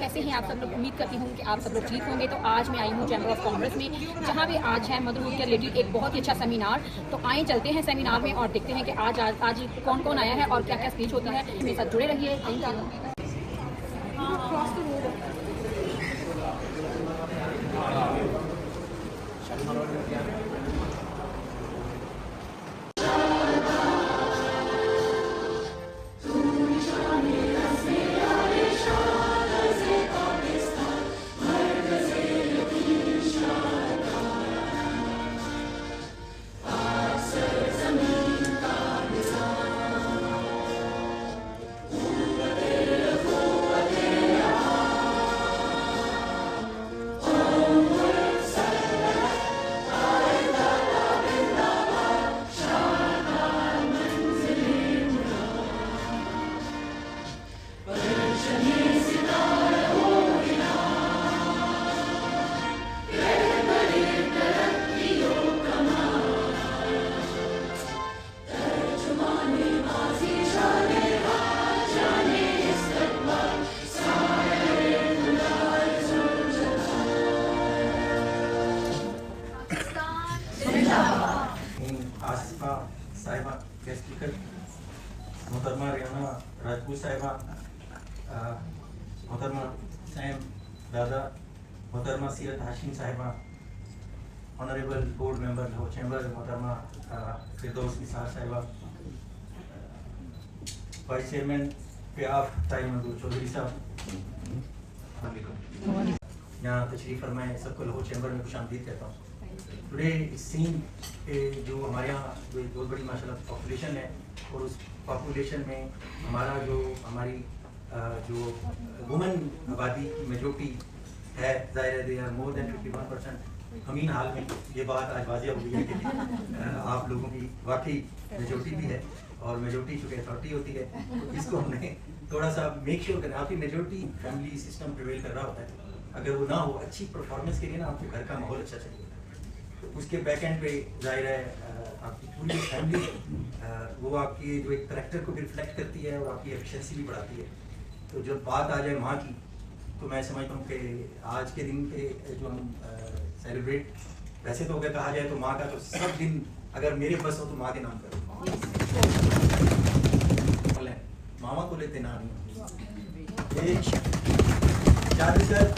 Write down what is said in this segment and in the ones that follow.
कैसे हैं आप सब लोग? उम्मीद करती हूँ कि आप सब लोग ठीक होंगे। तो आज मैं आई हूँ चैम्बर ऑफ कॉमर्स में, जहाँ पे आज है मदरहुड के रिलेटेड एक बहुत ही अच्छा सेमिनार। तो आए चलते हैं सेमिनार में और देखते हैं कि आज कौन कौन आया है और क्या क्या स्पीच होती है। मेरे साथ जुड़े रहिए। Thank you. आसिफा साहिबा के स्पीकर, मोहतरमा रियाना राजपूत साहिबा, मोहतरमा सैम दादा, मोहतरमा सीरत हाशिम साहिबा, honourable board member Lahore chamber मोहतरमा फिरदौस निसार साहिबा, वाइस चेयरमैन प्याफ ताई मंजूर चौधरी साहब, यहाँ तशरीफ़ फरमाए, सबको लाहौर चैम्बर में खुशामदीद कहता हूँ। टुडे सीन जो हमारे यहाँ बहुत बड़ी माशाल्लाह पॉपुलेशन है, और उस पॉपुलेशन में हमारी जो वुमेन आबादी की मेजॉरिटी है, ज़ाहिर है दे आर मोर देन 51%। अमीन हाल में ये बात आज वाज़ेह हो गई है कि आप लोगों की वाकई मेजॉरिटी भी है, और मेजॉरिटी चूँकि अथॉरिटी होती है, तो इसको हमने थोड़ा सा मेक श्योर करें। आपकी मेजॉरिटी फैमिली सिस्टम प्रिवेल कर रहा होता है, अगर वो ना हो अच्छी परफॉर्मेंस के लिए ना आपके घर का माहौल अच्छा चाहिए, तो उसके बैक एंड पे जाहिर है आपकी पूरी फैमिली वो आपकी जो एक करैक्टर को भी रिफ्लेक्ट करती है और आपकी एफिशिएंसी भी बढ़ाती है। तो जब बात आ जाए माँ की, तो मैं समझता हूँ कि आज के दिन पे जो हम सेलिब्रेट, वैसे तो अगर कहा जाए तो माँ का तो सब दिन अगर मेरे बस हो तो माँ के नाम करो। मामा को लेते ना नहीं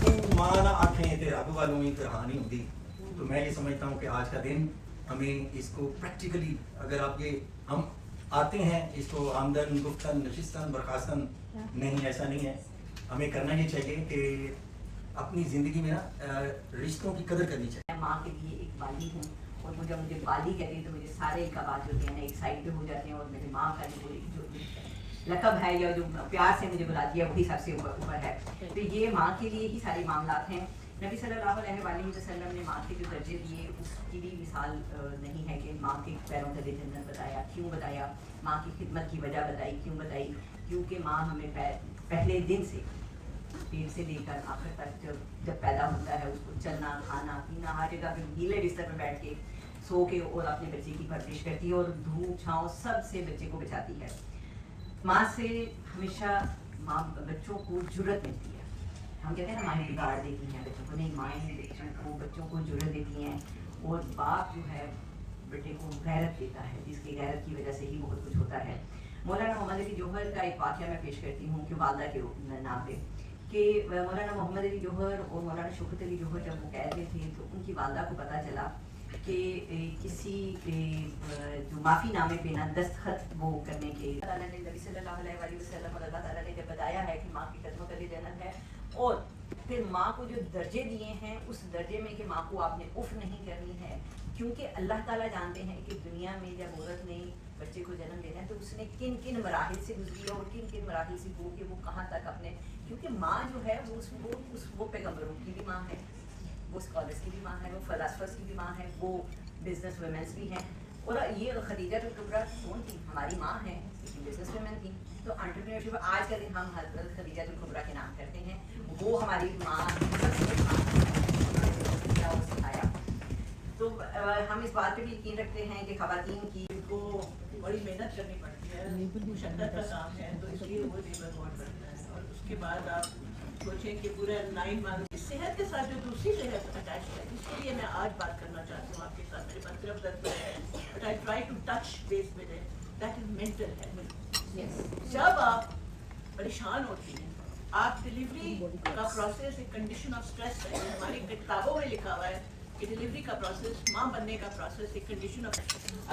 तू माँ ना आँखें ते रब वालों ही कहानी होती। तो मैं ये समझता हूँ कि आज का दिन हमें इसको प्रैक्टिकली, अगर आप ये हम आते हैं इसको आमदन गुफ्तन नशिस्तन बर्खास्तन नहीं, ऐसा नहीं है। हमें करना ये चाहिए कि अपनी ज़िंदगी में ना रिश्तों की कदर करनी चाहिए। मैं माँ के लिए एक बाली हूँ, और मुझे बाली कहते हैं तो मुझे सारे कबात जो हैं एक साइड पे हो जाते हैं, और मेरी माँ का जो लकब है या जो प्यार से मुझे बुलाती है वही सबसे ऊपर है। तो ये माँ के लिए ही सारे मामलात हैं। नबी सल्लल्लाहु अलैहि वसल्लम ने माँ के जो दर्जे दिए उसकी भी मिसाल नहीं है कि माँ के पैरों तले जन्नत बताया। क्यों बताया? माँ की खिदमत की वजह बताई। क्यों बताई? क्योंकि माँ हमें पहले दिन से पेट से लेकर आखिर तक जब पैदा होता है उसको चलना खाना पीना हर जगह पे गीले बिस्तर पर बैठ के सो के और अपने बच्चे की परवरिश करती है, और धूप छाँव सब से बच्चे को बचाती है। माँ से हमेशा बच्चों को जुर्रत मिलती है। हम कहते हैं ना माएँ बिगाड़ देती हैं बच्चों को, नहीं, माएँ बच्चों को जुर्रत देती हैं, और बाप जो है बेटे को गैरत देता है, जिसकी गैरत की वजह से ही बहुत कुछ होता है। मौलाना मोहम्मद अली जौहर का एक वाक़या मैं पेश करती हूँ कि वालदा के नाम पे, कि मौलाना मोहम्मद अली जौहर और मौलाना शौकत अली जौहर जब वो कैद में थे तो उनकी वालदा को पता चला कि किसी जो माफ़ी नामे पे ना दस्तखत वो करने के नबी सल्लल्लाहु अलैहि वसल्लम और अल्लाह ताला ने जब बताया है कि माँ की कदमों के लिए जन्नत है, और फिर माँ को जो दर्जे दिए हैं उस दर्जे में कि माँ को आपने उफ़ नहीं करनी है, क्योंकि अल्लाह ताला जानते हैं कि दुनिया में जब औरत ने बच्चे को जन्म देना है तो उसने किन किन मराहिल से गुजरी है और किन किन मराहिल से हो के वो कहाँ तक अपने, क्योंकि माँ जो है वो पैगम्बरों की भी माँ है, वो स्कॉलर्स की भी माँ है, वो फलसफर्स की भी माँ है, वो बिजनेस वुमेन्स भी हैं। और ये खदीजा कुबरा कौन थी? हमारी माँ है, बिजनेस वुमेन थी। तो एंटरप्रेन्योरशिप आज का दिन हम हज़रत खदीजा कुबरा के नाम करते हैं। वो हमारी माँ सिखाया। तो हम इस बात पे भी यकीन रखते हैं कि ख़वातीन की को बड़ी मेहनत करनी पड़ती है, मुशक्क़त का काम है, तो इसलिए वो लेबर बहुत बढ़ता है। और उसके बाद आप सोचें कि पूरा 9 मंथ इस सेहत के साथ जो दूसरी सेहत अटैच है, इसके लिए मैं आज बात करना चाहती हूँ आपके साथ. मेरे पास सिर्फ 10 मिनट है, but I try to touch base with it. That is mental health. जब आप परेशान होती हैं, आप डिलीवरी का प्रोसेस एक कंडीशन ऑफ स्ट्रेस है. हमारी किताबों में लिखा हुआ है कि डिलीवरी का प्रोसेस, माँ बनने का प्रोसेस एक कंडीशन ऑफ.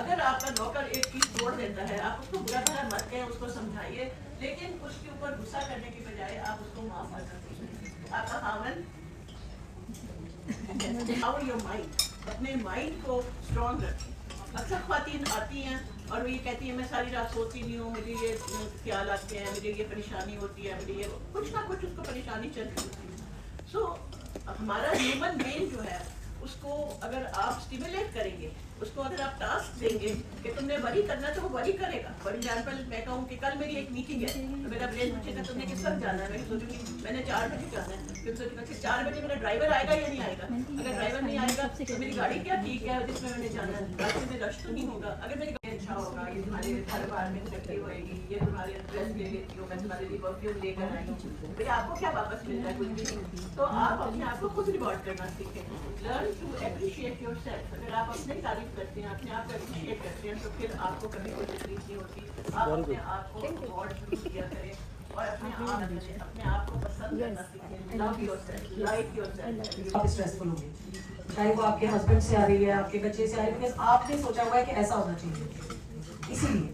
अगर आपका नौकर एक चीज तोड़ देता है, आप उसको बुरा भला मत कहें, उसको समझाइए, लेकिन उसके ऊपर गुस्सा करने की बजाय आप उसको माफ कर सकते हैं. आपका खामन Empower your mind, अपने माइंड को स्ट्रॉन्ग रखें. अक्सर ख्वातीन आती हैं और वो ये कहती हैं मैं सारी रात सोती नहीं हूँ, मुझे ये ख्याल आते हैं, मुझे ये परेशानी होती है, मुझे ये कुछ ना कुछ उसको परेशानी चल रही होती है. सो हमारा ह्यूमन ब्रेन जो है उसको अगर आप स्टिमुलेट करेंगे, उसको अगर आप टास्क देंगे कि तुमने वरी करना, तो वो वरी करेगा. फॉर एग्जाम्पल मैं कहूँ कि कल मेरी एक मीटिंग है, तो मेरा ब्रेन पूछेगा तुमने किस वक्त जाना है, मैं सोचूंगी मैंने 4 बजे जाना है. फिर सोचूंगा कि 4 बजे मेरा ड्राइवर आएगा या नहीं आएगा. अगर ड्राइवर नहीं आएगा तो मेरी गाड़ी क्या ठीक है जिसमें मैंने जाना है, रास्ते में रश तो नहीं होगा. अगर मेरी गाड़ी अच्छा होगा, ये तुम्हारे घर बार में रखी होगी, ये तुम्हारे ड्रेस ले लेती हूँ, मैं तुम्हारे लिए परफ्यूम लेकर आई हूँ, भाई आपको क्या वापस मिलता है, कुछ भी नहीं. तो आप अपने आप को खुद रिवॉर्ड करना सीखें. Learn to appreciate yourself. अगर आप अपनी तारीफ करते हैं, अपने आप को एप्रिशिएट करते हैं, तो फिर आपको कभी कोई तकलीफ नहीं होती. आप अपने आप को रिवॉर्ड किया करें और अपने आप को पसंद करना सीखें. Love yourself, like yourself. आप स्ट्रेसफुल होंगे, चाहे वो आपके हस्बैंड से आ रही है, आपके बच्चे से आ रही है, बिकॉज आपने सोचा हुआ है कि ऐसा होना चाहिए, इसीलिए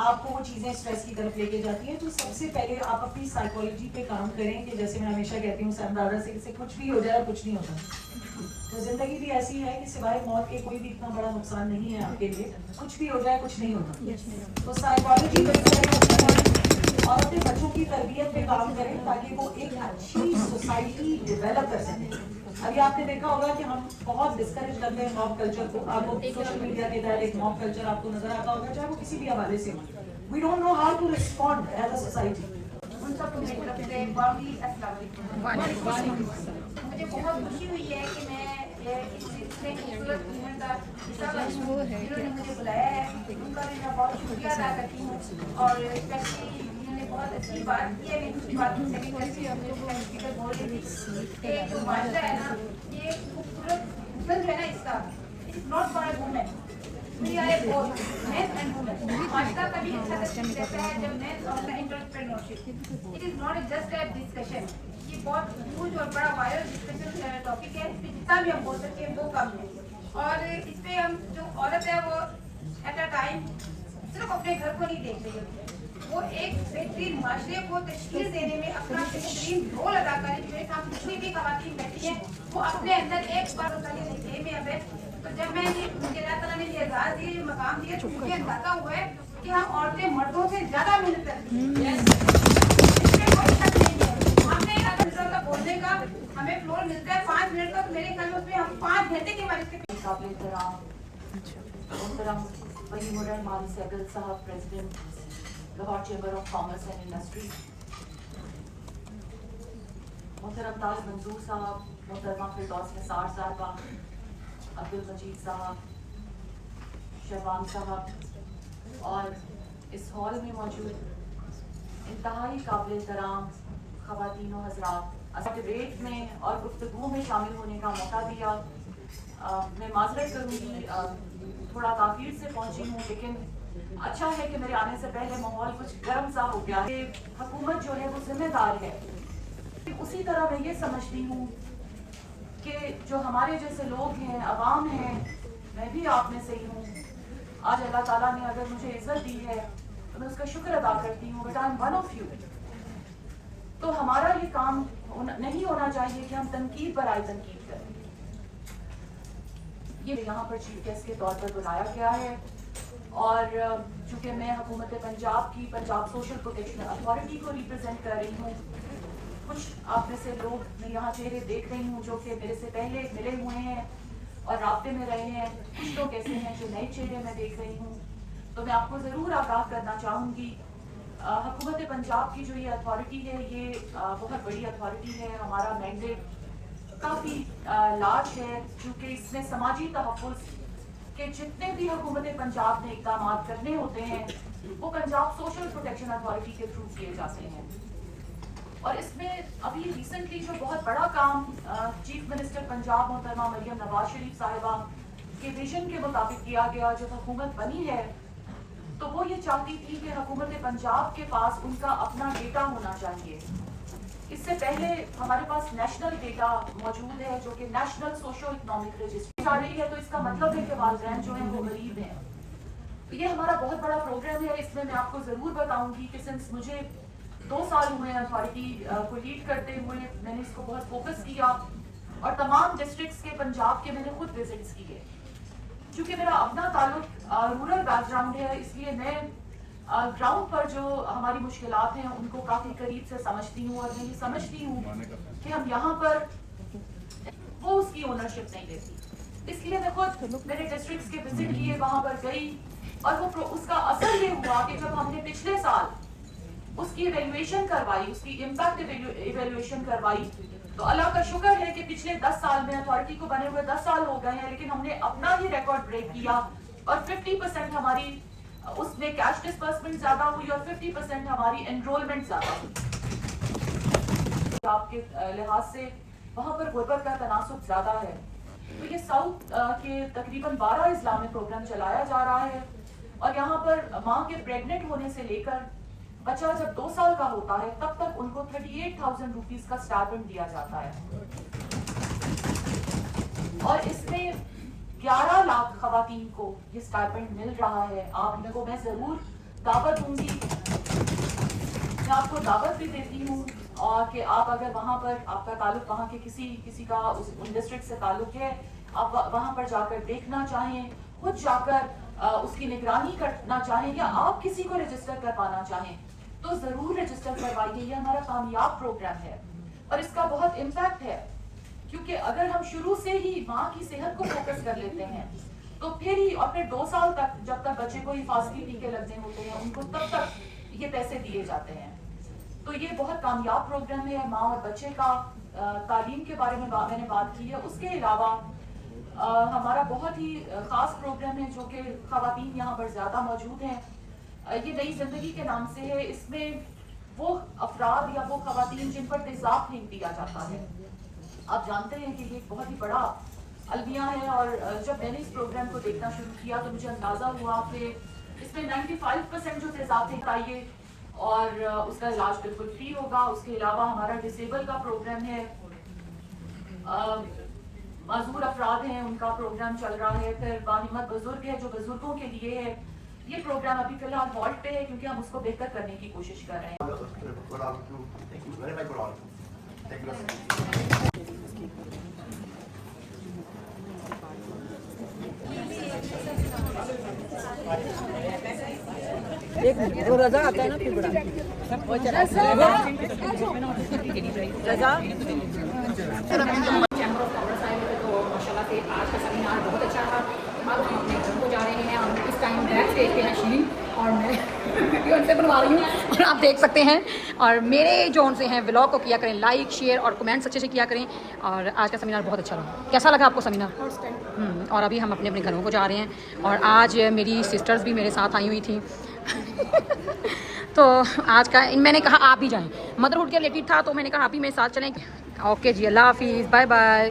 आपको वो चीज़ें स्ट्रेस की तरफ लेके जाती हैं. तो सबसे पहले आप अपनी साइकोलॉजी पे काम करें कि जैसे मैं हमेशा कहती हूँ सैम दादा से कुछ भी हो जाए और कुछ नहीं होता. तो जिंदगी भी ऐसी है कि सिवाय मौत के कोई भी इतना बड़ा नुकसान नहीं है आपके लिए. कुछ भी हो जाए कुछ नहीं होता. तो साइकोलॉजी पे और अपने बच्चों की तरबियत पे काम करें ताकि वो एक अच्छी सोसाइटी डेवलप कर सकें. अभी आपने देखा होगा कि हम बहुत डिस्करेज करते हैं मॉब कल्चर को. आपको सोशल मीडिया के तहत एक मॉब कल्चर आपको नजर आता होगा, चाहे वो किसी भी हवाले से हो. We don't know how to respond as a society. उन सबको मेरी तरफ से वाली अस्सलाम वालेकुम. मुझे बहुत खुशी हुई है कि मैं इतने खूबसूरत इवेंट का हिस्सा बनी हूँ. जिन्होंने मुझे बुलाया है उनका भी मैं बहुत शुक्रिया अदा करती हूँ. और स्पेशली उन्होंने बहुत अच्छी बात की है. मैं दूसरी बात से भी करती हूँ, स्पीकर बोल रही थी कि जो माजरा है ना, ये खूबसूरत जो है ना, इसका it's not for a women. We are both men and women. माजरा का भी अच्छा रहता है जब men और entrepreneurship. It is not just a discussion. ये बहुत ह्यूज और बड़ा वायरल डिस्कशन टॉपिक है. इस पे जितना भी हम बोल सकते हैं वो कम है. और इस पे हम जो औरत है वो एट अ टाइम सिर्फ अपने घर को नहीं देख रही होती है, वो एक बेहतरीन माशरे को तशकील देने में अपना बेहतरीन रोल अदा करें. जो हम जितनी भी खवातीन बैठी हैं वो अपने अंदर एक बार देखने में अब है. तो जब मैं मुझे अल्लाह ताला ने ये एजाज़ दिया, ये मकाम दिया, तो मुझे अंदाजा हुआ है कि हम औरतें मर्दों से ज़्यादा मेहनत करती हैं. इसमें कोई शक नहीं है. हमने अगर का बोलने का हमें फ्लोर मिलता है 5 मिनट का, तो मेरे ख्याल में उसमें हम 5 घंटे के बारे में काबिल मोहतरम वहीमुर रहमान सैगल साहब, president Lahore chamber of commerce and industry, मोहतरम ताज मंजूर साहब, मोहतरमा फिरदौस निसार साहबा, अब्दुल मजीद साहब, शहबान साहब और इस हॉल में मौजूद इंतहाई काबिल एहतराम ख़वातीन व हज़रात, डिबेट में और गुफ्तगू में शामिल होने का मौका दिया. मैं माजरत करूँगी, थोड़ा ताख़ीर से पहुँची हूँ, लेकिन अच्छा है कि मेरे आने से पहले माहौल कुछ गर्म सा हो गया है. हुकूमत जो है वो जिम्मेदार है. उसी तरह मैं ये समझती हूँ कि जो हमारे जैसे लोग हैं, अवाम हैं, मैं भी आप में से ही हूँ. आज अल्लाह ताला ने अगर मुझे इज्जत दी है तो मैं उसका शुक्र अदा करती हूँ, but I am one of you. तो हमारा ये काम नहीं होना चाहिए कि हम तनकीद पर आए तनकीद करें. ये यहाँ पर चीफ गेस्ट के तौर पर बुलाया गया है और चूँकि मैं हुकूमत पंजाब की पंजाब सोशल प्रोटेक्शन अथॉरिटी को रिप्रेजेंट कर रही हूँ. कुछ आप में से लोग मैं यहाँ चेहरे देख रही हूँ जो कि मेरे से पहले मिले हुए हैं और राब्ते में रहे हैं. कुछ लोग ऐसे हैं जो नए चेहरे मैं देख रही हूँ. तो मैं आपको ज़रूर आगाह करना चाहूँगी, हुकूमत पंजाब की जो ये अथॉरिटी है ये बहुत बड़ी अथॉरिटी है. हमारा मैंडेट काफ़ी लार्ज है, क्योंकि इसमें समाजी तहफ़्फ़ुज़ के जितने भी हुकूमत पंजाब ने इक़दाम करने होते हैं वो पंजाब सोशल प्रोटेक्शन अथॉरिटी के थ्रू किए जाते हैं. اور اس میں ابھی ریسنٹلی جو بہت بڑا کام چیف منسٹر پنجاب محترمہ مریم نواز شریف صاحبہ کے ویژن کے مطابق کیا گیا، جب حکومت بنی ہے تو وہ یہ چاہتی تھی کہ حکومت پنجاب کے پاس ان کا اپنا ڈیٹا ہونا چاہیے. اس سے پہلے ہمارے پاس نیشنل ڈیٹا موجود ہے جو کہ نیشنل سوشو اکنامک رجسٹری جا رہی ہے، تو اس کا مطلب ہے کہ والدین جو ہیں وہ غریب ہیں. تو یہ ہمارا بہت بڑا پروگرام ہے. اس میں میں آپ کو ضرور بتاؤں گی کہ سنس مجھے 2 سال ہوئے ہیں اتھارٹی کو لیڈ کرتے ہوئے، میں نے اس کو بہت فوکس کیا اور تمام ڈسٹرکٹس کے پنجاب کے میں نے خود وزٹس کیے. چونکہ میرا اپنا تعلق رورل بیک گراؤنڈ ہے، اس لیے میں گراؤنڈ پر جو ہماری مشکلات ہیں ان کو کافی قریب سے سمجھتی ہوں، اور میں یہ سمجھتی ہوں کہ ہم یہاں پر وہ اس کی اونرشپ نہیں لیتی. اس لیے میں خود میرے ڈسٹرکٹس کے وزٹ کیے، وہاں پر گئی، اور وہ اس کا اثر یہ ہوا کہ جب ہم نے پچھلے سال اس کی ایویلویشن کروائی، اس کی امپیکٹ ایویلویشن کروائی، تو اللہ کا شکر ہے کہ پچھلے 10 سال میں اتھارٹی کو بنے ہوئے 10 سال ہو گئے ہیں، لیکن ہم نے اپنا ہی ریکارڈ بریک کیا اور 50% ہماری اس میں کیش ڈسبرسمنٹ زیادہ ہوئی اور 50% ہماری انرولمنٹ زیادہ ہوئی. آپ کے لحاظ سے وہاں پر غربت کا تناسب زیادہ ہے. تو یہ ساؤتھ کے تقریباً 12 اضلاع میں پروگرام چلایا جا رہا ہے، اور یہاں پر ماں کے پریگننٹ ہونے سے لے کر بچہ جب 2 سال کا ہوتا ہے تب تک ان کو 38,000 روپیز کا اسٹائپنڈ دیا جاتا ہے. اور اس میں 11 لاکھ خواتین کو یہ اسٹائپنڈ مل رہا ہے. آپ ان کو میں ضرور دعوت دوں گی، میں آپ کو دعوت بھی دیتی ہوں، اور کہ آپ اگر وہاں پر آپ کا تعلق وہاں کے کسی کا ان ڈسٹرکٹ سے تعلق ہے، آپ وہاں پر جا کر دیکھنا چاہیں، خود جا کر اس کی نگرانی کرنا چاہیں، یا آپ کسی کو رجسٹر کروانا چاہیں تو ضرور رجسٹر کروائیے. یہ ہمارا کامیاب پروگرام ہے اور اس کا بہت امپیکٹ ہے، کیونکہ اگر ہم شروع سے ہی ماں کی صحت کو فوکس کر لیتے ہیں تو پھر 2 سال تک جب تک بچے کو حفاظتی ٹیکے لگنے ہوتے ہیں ان کو تب تک یہ پیسے دیے جاتے ہیں. تو یہ بہت کامیاب پروگرام ہے. ماں اور بچے کا تعلیم کے بارے میں میں نے بات کی ہے. اس کے علاوہ ہمارا بہت ہی خاص پروگرام ہے جو کہ خواتین یہاں پر زیادہ موجود ہیں. یہ نئی زندگی کے نام سے ہے. اس میں وہ افراد یا وہ خواتین جن پر تیزاب پھینک دیا جاتا ہے، آپ جانتے ہیں کہ یہ ایک بہت ہی بڑا المیہ ہے. اور جب میں نے اس پروگرام کو دیکھنا شروع کیا تو مجھے اندازہ ہوا کہ اس میں 95% جو تیزاب پھینکائیے اور اس کا علاج بالکل فری ہوگا. اس کے علاوہ ہمارا ڈسیبل کا پروگرام ہے، معذور افراد ہیں ان کا پروگرام چل رہا ہے. پھر باہمت بزرگ ہے جو بزرگوں کے لیے ہے. یہ پروگرام ابھی فی الحال ہالٹ پہ ہے کیونکہ ہم اس کو بہتر کرنے کی کوشش کر رہے ہیں. ایک منٹ وہ رضا آتا ہے نا پھر بڑا رضا چیمبر آف کامرس آئے ہوئے تو ماشاءاللہ سے آج کا سیمینار بہت اچھا رہا. اب ہم اپنے گھر کو جا رہے ہیں. ہم اس ٹائم بیک اسٹیج پہ ہیں شیرین اور میں ویڈیو ان سے بنوا رہی ہوں اور آپ دیکھ سکتے ہیں. اور میرے جو ان سے ہیں ولاگ کو کیا کریں لائک شیئر اور کمنٹس اچھے سے کیا کریں. اور آج کا سیمینار بہت اچھا رہا. کیسا لگا آپ کو سیمینار؟ اور ابھی ہم اپنے اپنے گھروں کو جا رہے ہیں. اور آج میری سسٹرز بھی میرے ساتھ آئی ہوئی تھیں تو آج کا میں نے کہا آپ بھی جائیں. مدرہڈ کے ریلیٹڈ تھا تو میں نے کہا آپ بھی میرے ساتھ چلیں. اوکے جی، اللہ حافظ، بائے بائے.